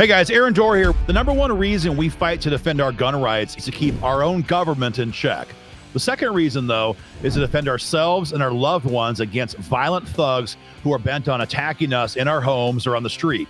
Hey guys, Aaron Dorr here. The number one reason we fight to defend our gun rights is to keep our own government in check. The second reason, though, is to defend ourselves and our loved ones against violent thugs who are bent on attacking us in our homes or on the street.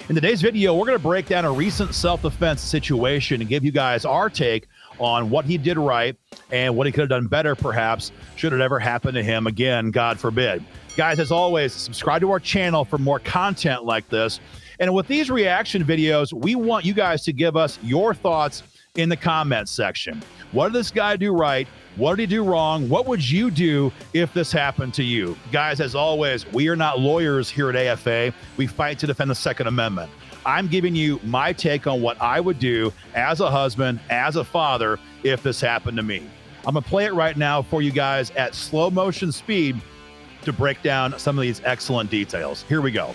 In today's video, we're going to break down a recent self-defense situation and give you guys our take on what he did right and what he could have done better, perhaps, should it ever happen to him again, God forbid. Guys, as always, subscribe to our channel for more content like this. And with these reaction videos, we want you guys to give us your thoughts in the comments section. What did this guy do right? What did he do wrong? What would you do if this happened to you? Guys, as always, we are not lawyers here at AFA. We fight to defend the Second Amendment. I'm giving you my take on what I would do as a husband, as a father, if this happened to me. I'm going to play it right now for you guys at slow motion speed to break down some of these excellent details. Here we go.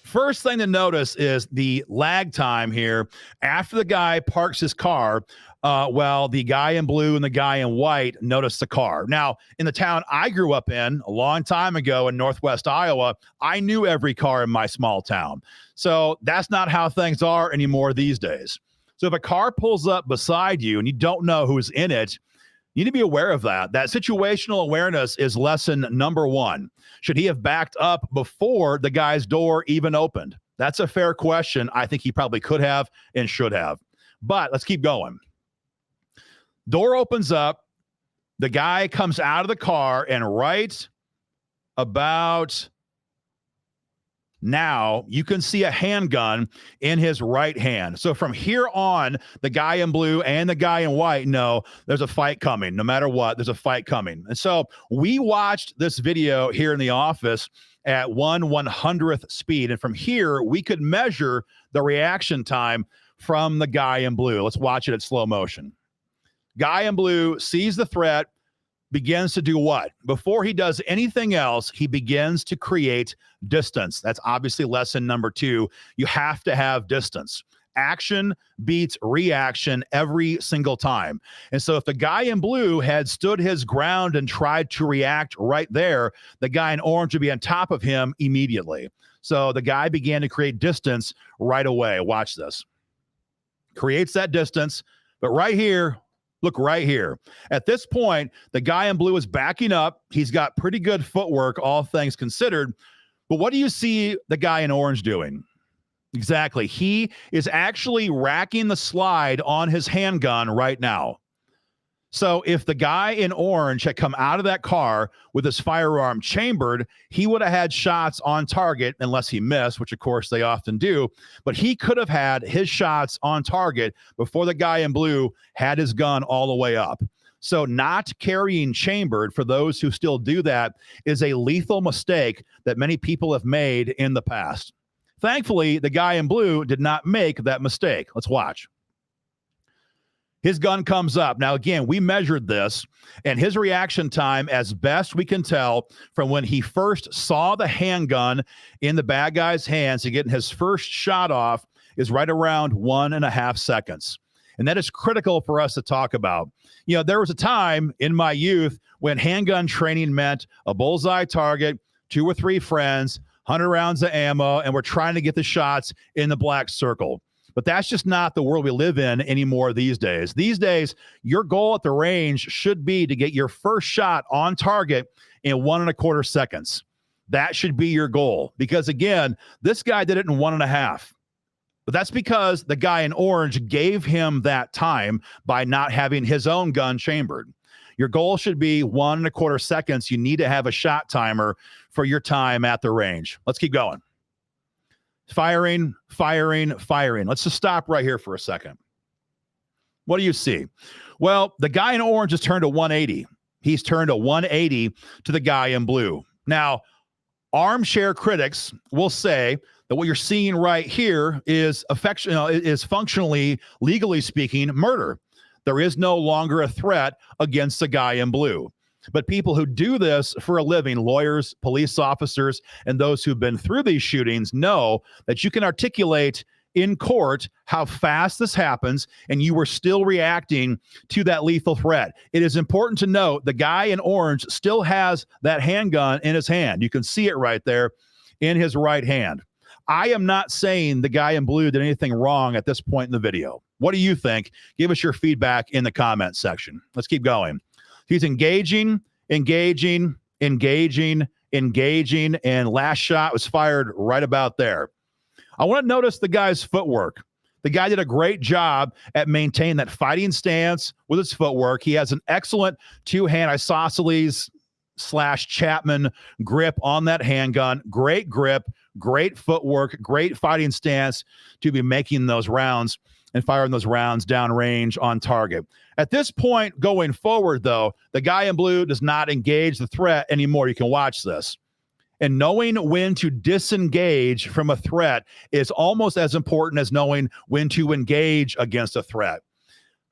First thing to notice is the lag time here. After the guy parks his car, well, the guy in blue and the guy in white notice the car. Now, in the town I grew up in a long time ago in Northwest Iowa, I knew every car in my small town. So that's not how things are anymore these days. So if a car pulls up beside you and you don't know who's in it, you need to be aware of that. That situational awareness is lesson number one. Should he have backed up before the guy's door even opened? That's a fair question. I think he probably could have and should have. But let's keep going. Door opens up. The guy comes out of the car, and right about now, you can see a handgun in his right hand. So from here on, the guy in blue and the guy in white know there's a fight coming. No matter what, there's a fight coming. And so we watched this video here in the office at 1/100th speed. And from here, we could measure the reaction time from the guy in blue. Let's watch it at slow motion. Guy in blue sees the threat, begins to do what? Before he does anything else, he begins to create distance. That's obviously lesson number two. You have to have distance. Action beats reaction every single time. And so if the guy in blue had stood his ground and tried to react right there, the guy in orange would be on top of him immediately. So the guy began to create distance right away. Watch this. Creates that distance, but right here, look right here. At this point, the guy in blue is backing up. He's got pretty good footwork, all things considered. But what do you see the guy in orange doing? Exactly. He is actually racking the slide on his handgun right now. So if the guy in orange had come out of that car with his firearm chambered, he would have had shots on target unless he missed, which of course they often do. But he could have had his shots on target before the guy in blue had his gun all the way up. So not carrying chambered, for those who still do that, is a lethal mistake that many people have made in the past. Thankfully, the guy in blue did not make that mistake. Let's watch. His gun comes up. Now, again, we measured this, and his reaction time, as best we can tell, from when he first saw the handgun in the bad guy's hands to getting his first shot off, is right around 1.5 seconds. And that is critical for us to talk about. You know, there was a time in my youth when handgun training meant a bullseye target, 2 or 3 friends, 100 rounds of ammo, and we're trying to get the shots in the black circle. But that's just not the world we live in anymore these days. These days, your goal at the range should be to get your first shot on target in 1.25 seconds. That should be your goal. Because again, this guy did it in 1.5. But that's because the guy in orange gave him that time by not having his own gun chambered. Your goal should be 1.25 seconds. You need to have a shot timer for your time at the range. Let's keep going. Firing, firing, firing. Let's just stop right here for a second. What do you see? Well, the guy in orange has turned a 180. He's turned a 180 to the guy in blue. Now, armchair critics will say that what you're seeing right here is functionally, legally speaking, murder. There is no longer a threat against the guy in blue. But people who do this for a living, lawyers, police officers, and those who've been through these shootings know that you can articulate in court how fast this happens, and you were still reacting to that lethal threat. It is important to note the guy in orange still has that handgun in his hand. You can see it right there in his right hand. I am not saying the guy in blue did anything wrong at this point in the video. What do you think? Give us your feedback in the comment section. Let's keep going. He's engaging, engaging, engaging, engaging, and last shot was fired right about there. I want to notice the guy's footwork. The guy did a great job at maintaining that fighting stance with his footwork. He has an excellent two-hand isosceles / Chapman grip on that handgun. Great grip, great footwork, great fighting stance to be making those rounds and firing those rounds downrange on target. At this point going forward, though, the guy in blue does not engage the threat anymore. You can watch this. And knowing when to disengage from a threat is almost as important as knowing when to engage against a threat.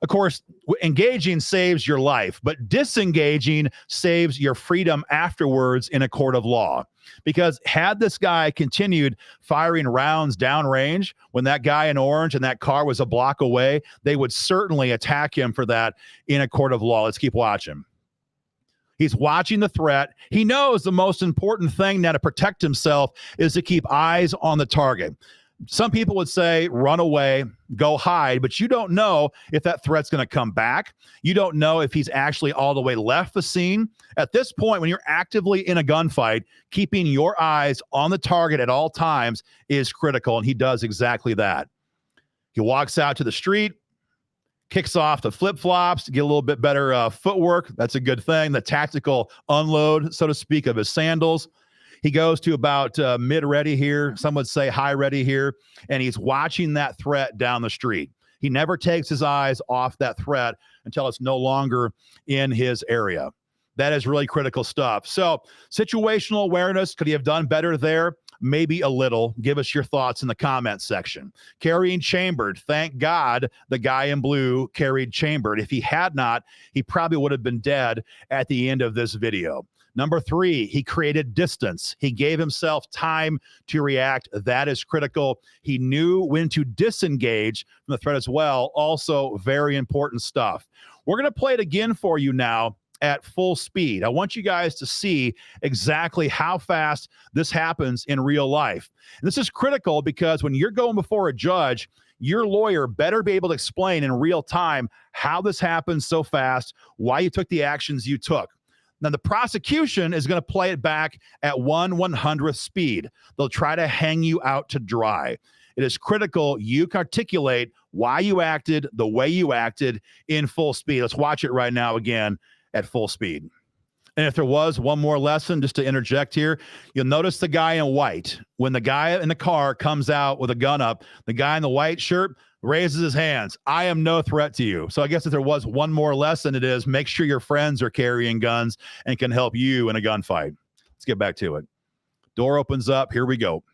Of course, engaging saves your life, but disengaging saves your freedom afterwards in a court of law. Because had this guy continued firing rounds downrange when that guy in orange and that car was a block away, they would certainly attack him for that in a court of law. Let's keep watching. He's watching the threat. He knows the most important thing now to protect himself is to keep eyes on the target. Some people would say, run away, go hide, but you don't know if that threat's going to come back. You don't know if he's actually all the way left the scene. At this point, when you're actively in a gunfight, keeping your eyes on the target at all times is critical, and he does exactly that. He walks out to the street, kicks off the flip-flops to get a little bit better footwork. That's a good thing. The tactical unload, so to speak, of his sandals. He goes to about mid-ready here. Some would say high-ready here. And he's watching that threat down the street. He never takes his eyes off that threat until it's no longer in his area. That is really critical stuff. So situational awareness, could he have done better there? Maybe a little. Give us your thoughts in the comment section. Carrying chambered. Thank God the guy in blue carried chambered. If he had not, he probably would have been dead at the end of this video. Number 3, he created distance. He gave himself time to react. That is critical. He knew when to disengage from the threat as well. Also, very important stuff. We're going to play it again for you now at full speed. I want you guys to see exactly how fast this happens in real life. And this is critical because when you're going before a judge, your lawyer better be able to explain in real time how this happens so fast, why you took the actions you took. Now, the prosecution is going to play it back at 1/100th speed. They'll try to hang you out to dry. It is critical you can articulate why you acted the way you acted in full speed. Let's watch it right now again at full speed. And if there was one more lesson, just to interject here, you'll notice the guy in white. When the guy in the car comes out with a gun up, the guy in the white shirt raises his hands. I am no threat to you. So I guess if there was one more lesson, it is make sure your friends are carrying guns and can help you in a gunfight. Let's get back to it. Door opens up. Here we go.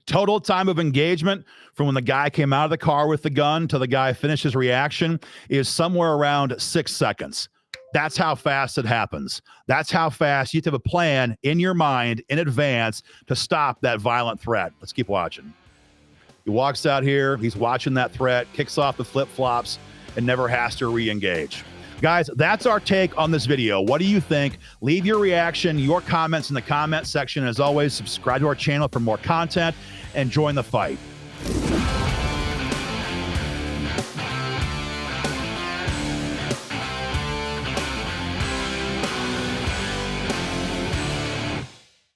Total time of engagement from when the guy came out of the car with the gun to the guy finished his reaction is somewhere around 6 seconds. That's how fast it happens. That's how fast you have to have a plan in your mind in advance to stop that violent threat. Let's keep watching. He walks out here. He's watching that threat, kicks off the flip-flops, and never has to re-engage. Guys, that's our take on this video. What do you think? Leave your reaction, your comments in the comment section. As always, subscribe to our channel for more content and join the fight.